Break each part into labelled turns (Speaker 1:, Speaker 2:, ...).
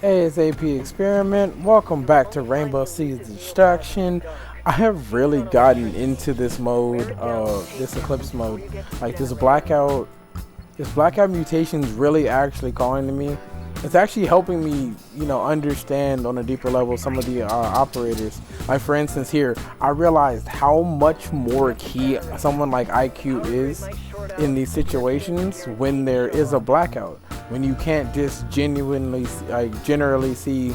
Speaker 1: ASAP Experiment. Welcome back to Rainbow Six Distraction. I have really gotten into this mode, this Eclipse mode. Like this blackout mutation is really actually calling to me. It's actually helping me, understand on a deeper level some of the operators. Like for instance here, I realized how much more key someone like IQ is in these situations when there is a blackout. When you can't just generally see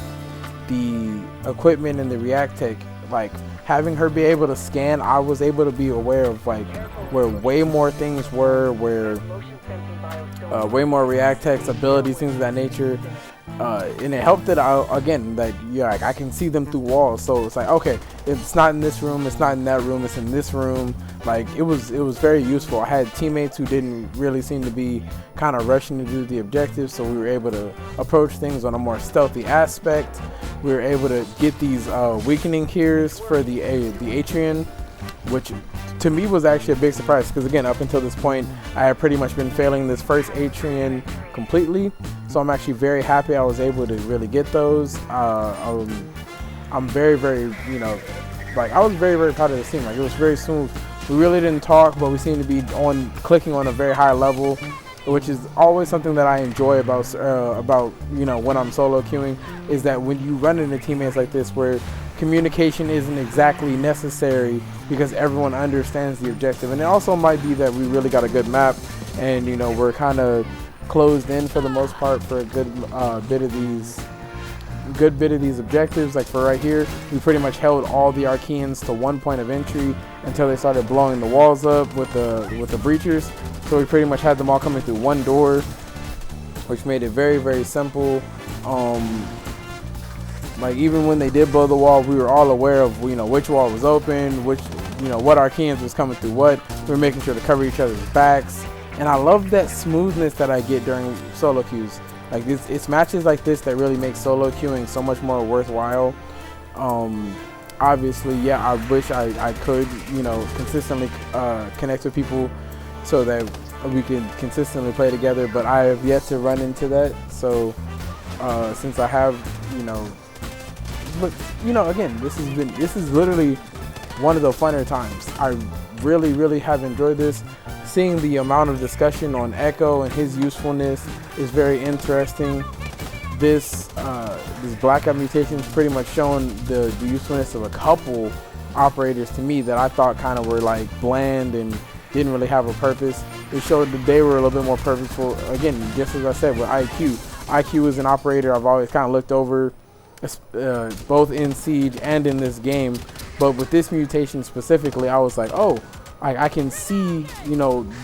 Speaker 1: the equipment and the react tech, like having her be able to scan, I was able to be aware of like where way more things were, where way more react techs, abilities, things of that nature. And it helped that I can see them through walls. So it's like, okay, it's not in this room, it's not in that room, it's in this room. Like it was very useful. I had teammates who didn't really seem to be kind of rushing to do the objectives, so we were able to approach things on a more stealthy aspect. We were able to get these weakening cures for the Atrian, which to me was actually a big surprise because again, up until this point, I had pretty much been failing this first Atrian completely. So I'm actually very happy I was able to really get those. I'm very, I was very, very proud of the team. Like it was very smooth. We really didn't talk, but we seemed to be clicking on a very high level, which is always something that I enjoy about when I'm solo queuing, is that when you run into teammates like this where communication isn't exactly necessary because everyone understands the objective. And it also might be that we really got a good map and we're kind of closed in for the most part for a good bit of these objectives. Like for right here, we pretty much held all the Archeans to one point of entry until they started blowing the walls up with the breachers. So we pretty much had them all coming through one door, which made it very, very simple. Like even when they did blow the wall, we were all aware of which wall was open, which what Archeans was coming through what. We were making sure to cover each other's backs, and I love that smoothness that I get during solo queues. Like it's matches like this that really make solo queuing so much more worthwhile. Obviously, yeah, I wish I could consistently connect with people so that we can consistently play together, but I have yet to run into that. So since I have but again, this is literally one of the funner times. I really, really have enjoyed this. Seeing the amount of discussion on Echo and his usefulness is very interesting. This blackout mutation is pretty much showing the usefulness of a couple operators to me that I thought kind of were like bland and didn't really have a purpose. It showed that they were a little bit more purposeful. Again, just as I said with IQ. IQ is an operator I've always kind of looked over, both in Siege and in this game. But with this mutation specifically, I was like, oh, I can see,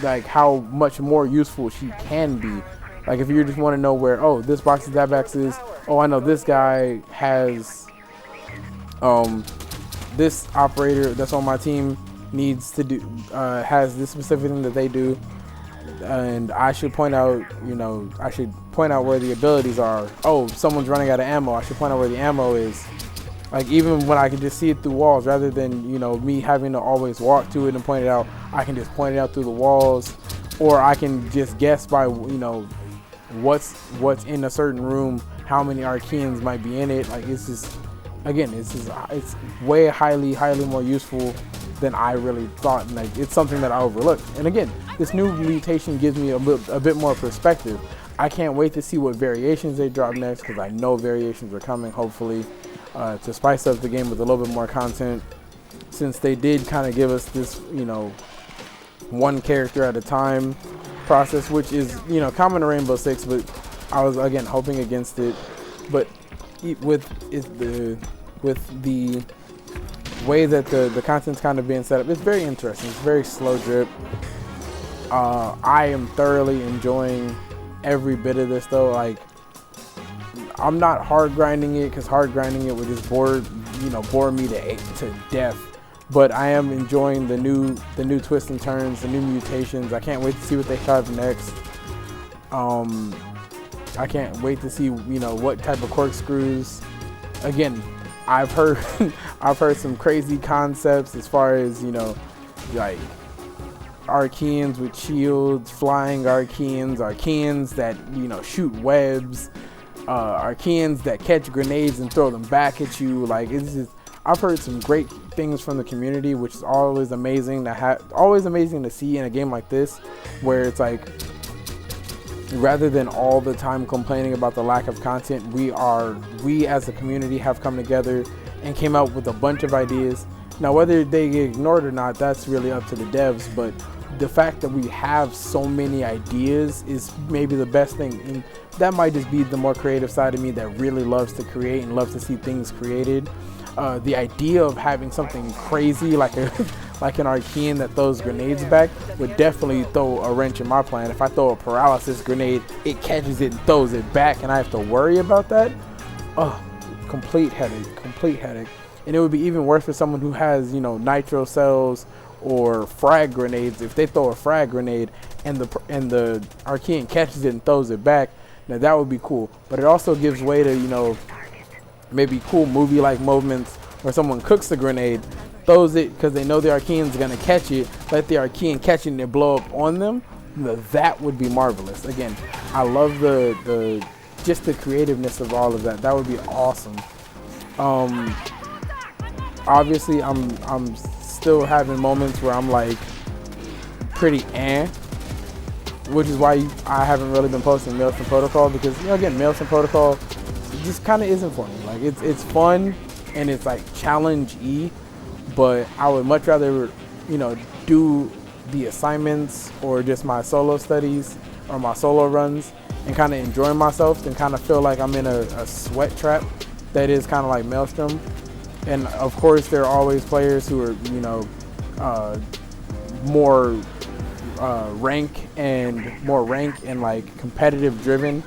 Speaker 1: like how much more useful she can be. Like if you just want to know where, oh, this box is, that box is, oh, I know this guy has, this operator that's on my team needs to do, has this specific thing that they do. And I should point out, where the abilities are. Oh, someone's running out of ammo. I should point out where the ammo is. Like even when I can just see it through walls, rather than me having to always walk to it and point it out, I can just point it out through the walls, or I can just guess by what's in a certain room, how many Archeans might be in it. Like it's way highly more useful than I really thought. And like it's something that I overlooked. And again, this new mutation gives me a bit more perspective. I can't wait to see what variations they drop next, because I know variations are coming, hopefully, to spice up the game with a little bit more content, since they did kind of give us this, one character at a time process, which is, common to Rainbow Six, but I was, again, hoping against it. But with the way that the content's kind of being set up, it's very interesting. It's very slow drip. I am thoroughly enjoying every bit of this, though. Like, I'm not hard grinding it, because hard grinding it would just bore me to death. But I am enjoying the new twists and turns, the new mutations. I can't wait to see what they have next. I can't wait to see what type of corkscrews. Again, I've heard I've heard some crazy concepts as far as like Archeans with shields, flying Archeans that shoot webs. Archeans that catch grenades and throw them back at you. Like, it's just, I've heard some great things from the community, which is always amazing to see in a game like this, where it's like, rather than all the time complaining about the lack of content, we as a community have come together and came out with a bunch of ideas. Now, whether they get ignored or not, that's really up to the devs, but the fact that we have so many ideas is maybe the best thing. And that might just be the more creative side of me that really loves to create and loves to see things created. The idea of having something crazy like an Archean that throws grenades back would definitely throw a wrench in my plan. If I throw a paralysis grenade, it catches it and throws it back, and I have to worry about that. Oh, complete headache. And it would be even worse for someone who has, nitro cells or frag grenades. If they throw a frag grenade and the Archean catches it and throws it back, now that would be cool. But it also gives way to, maybe cool movie-like moments where someone cooks the grenade, throws it because they know the Archean's gonna catch it, let the Archean catch it and it blow up on them. That would be marvelous. Again, I love just the creativeness of all of that. That would be awesome. Obviously, I'm still having moments where I'm like pretty which is why I haven't really been posting Maelstrom Protocol, because again, Maelstrom Protocol just kind of isn't for me. Like, it's fun and it's like challenge-y, but I would much rather do the assignments or just my solo studies or my solo runs and kind of enjoy myself than kind of feel like I'm in a sweat trap that is kind of like Maelstrom. And of course, there are always players who are more rank and like competitive driven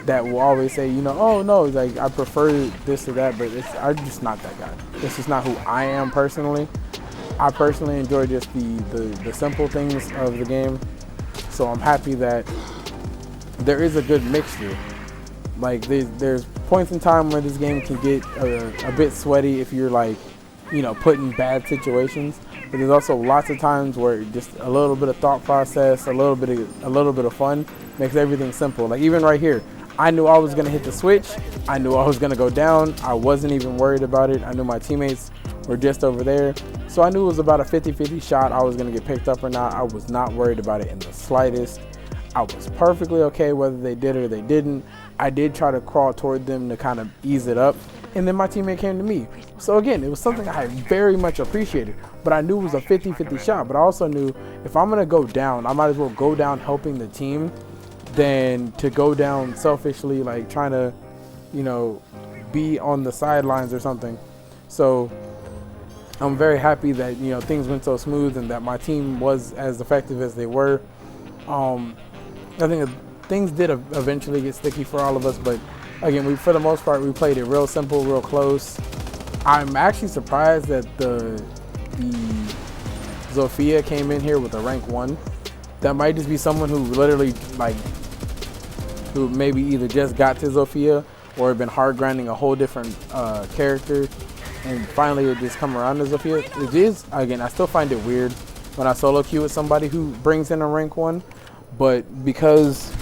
Speaker 1: that will always say, oh no, like I prefer this or that, but I'm just not that guy. This is not who I am personally. I personally enjoy just the simple things of the game. So I'm happy that there is a good mixture. Like there's points in time where this game can get a bit sweaty if you're like, put in bad situations. But there's also lots of times where just a little bit of thought process, a little bit of fun makes everything simple. Like even right here, I knew I was gonna hit the switch. I knew I was gonna go down. I wasn't even worried about it. I knew my teammates were just over there. So I knew it was about a 50-50 shot I was gonna get picked up or not. I was not worried about it in the slightest. I was perfectly okay whether they did or they didn't. I did try to crawl toward them to kind of ease it up, and then my teammate came to me. So again, it was something I very much appreciated, but I knew it was a 50-50 shot. But I also knew if I'm gonna go down, I might as well go down helping the team than to go down selfishly, like trying to, be on the sidelines or something. So I'm very happy that, things went so smooth and that my team was as effective as they were. I think things did eventually get sticky for all of us, but again, for the most part, we played it real simple, real close. I'm actually surprised that the Zofia came in here with a rank 1. That might just be someone who literally, who maybe either just got to Zofia or have been hard grinding a whole different character, and finally it just come around to Zofia. It is, again, I still find it weird when I solo queue with somebody who brings in a rank 1, but because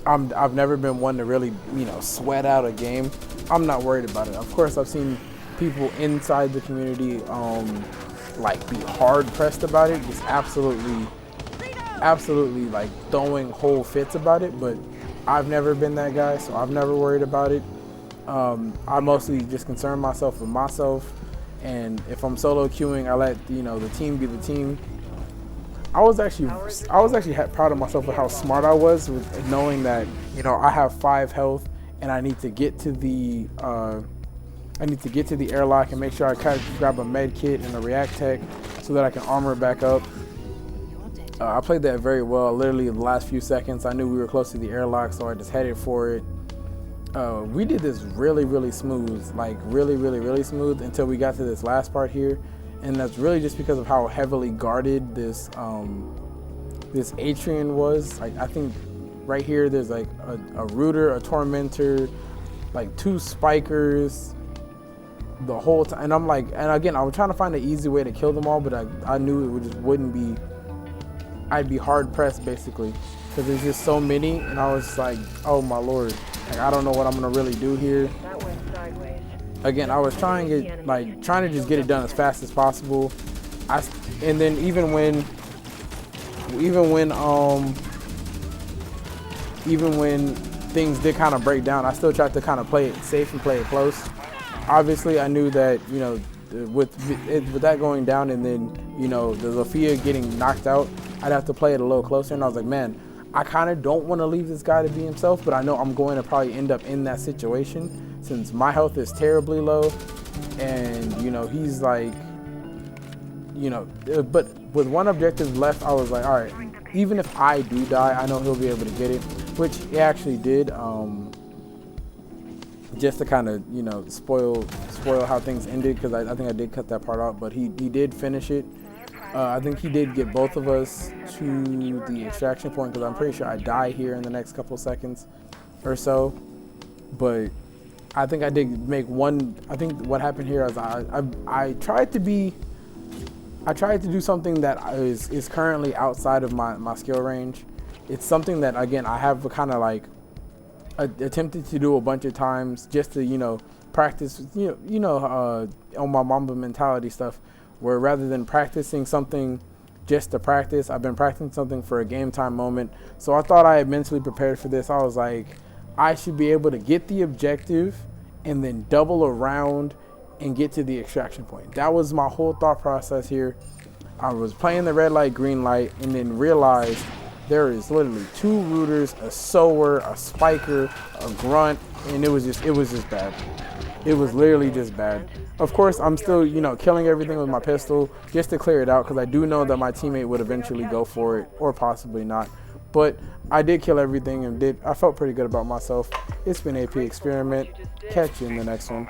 Speaker 1: I've never been one to really, sweat out a game, I'm not worried about it. Of course, I've seen people inside the community be hard pressed about it, just absolutely like throwing whole fits about it, but I've never been that guy, so I've never worried about it. I mostly just concern myself with myself, and if I'm solo queuing, I let the team be the team. I was actually proud of myself with how smart I was with knowing that I have 5 health and I need to get to the airlock and make sure I grab a med kit and a react tech so that I can armor back up. I played that very well. Literally the last few seconds, I knew we were close to the airlock, so I just headed for it. We did this really smooth, like really smooth until we got to this last part here. And that's really just because of how heavily guarded this Atrian was. Like, I think right here there's like a Rooter, a Tormentor, like 2 Spikers the whole time. And I'm like, and again, I was trying to find an easy way to kill them all, but I knew it wouldn't be, I'd be hard pressed basically, because there's just so many, and I was like, oh my lord. Like, I don't know what I'm gonna really do here. Again, I was trying to just get it done as fast as possible. And then even when things did kind of break down, I still tried to kind of play it safe and play it close. Obviously, I knew that, you know, with that going down, and then, you know, the Zofia getting knocked out, I'd have to play it a little closer. And I was like, man, I kind of don't want to leave this guy to be himself, but I know I'm going to probably end up in that situation since my health is terribly low, and, you know, he's like, you know, but with one objective left, I was like, all right, even if I do die, I know he'll be able to get it, which he actually did. Just to kind of, you know, spoil how things ended, because I think I did cut that part out, but he did finish it. I think he did get both of us to the extraction point, because I'm pretty sure I die here in the next couple seconds or so. But I think I did make one. I think what happened here is I tried to do something that is currently outside of my skill range. It's something that, again, I have kind of like attempted to do a bunch of times just to, you know, practice, on my Mamba mentality stuff, where rather than practicing something just to practice, I've been practicing something for a game time moment. So I thought I had mentally prepared for this. I was like, I should be able to get the objective and then double around and get to the extraction point. That was my whole thought process here. I was playing the red light, green light, and then realized there is literally 2 rooters, a sower, a spiker, a grunt, and it was just bad. It was literally just bad. Of course, I'm still, you know, killing everything with my pistol just to clear it out, because I do know that my teammate would eventually go for it, or possibly not. But I did kill everything, and I felt pretty good about myself. It's been AP Experiment. Catch you in the next one.